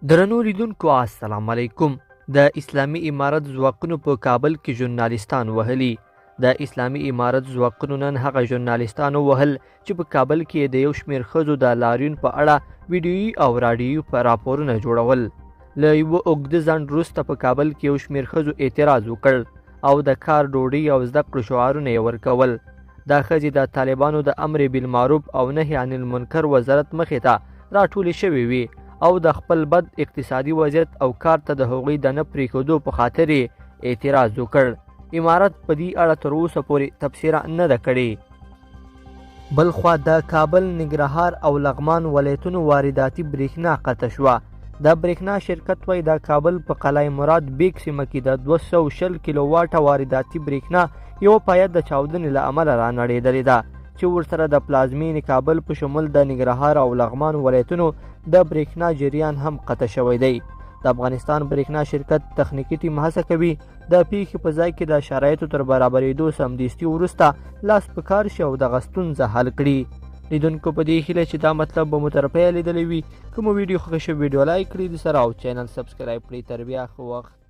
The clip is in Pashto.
درنو لیدونکو السلام علیکم. د اسلامي امارت ځواکونو په کابل کې ژورنالیستان وهلي. د اسلامي امارت ځواکونو نن هغه ژورنالیستان ووهل چې په کابل کې د یو شمېر ښځو د لاریون په اړه ویډیویي او راډیویي راپورونه جوړول. له یوه اوږده ځنډ وروسته په کابل کې یو شمېر ښځو اعتراض وکړ او د کار، ډوډۍ او زده کړو شعارونه یې ورکول. دا ښځې د طالبانو د امر بالمعروف او نهي عن المنکر وزارت مخې ته راټولې شوې وي او د خپل بد اقتصادي وضعیت او کار ته د هغوی د نه پرېښودو په خاطر یې اعتراض وکړ. امارت په دې اړه تر اوسه پورې تبصره نه ده کړې. بلخوا د کابل، ننګرهار او لغمان ولایتونو وارداتي برېښنا قطع شوه. د برېښنا شرکت وایي د کابل په قلعه مراد بیګ سیمه کې د 220 کیلو واټه وارداتي برېښنا یو پایه د چاودنې له امله رانړېدلې ده چې ورسره د پلازمینې کابل په شمول د ننګرهار او لغمان ولایتونو د برېښنا جریان هم قطع شوی دی. د افغانستان برېښنا شرکت تخنیکي ټیم هڅه کوي د پیښې په ځای کې د شرایطو تر برابرېدو سمدستي وروسته لاس په کار شي او دغه ستونزه حل کړي. لیدونکو په دې هیله چې دا مطلب به مو تر پایه لیدلی وي. که مو ویډیو خوښه شوې ویډیو لایک کړئ، د سره او چینل سبسکرایب کړئ. تر بیا ښه وخت.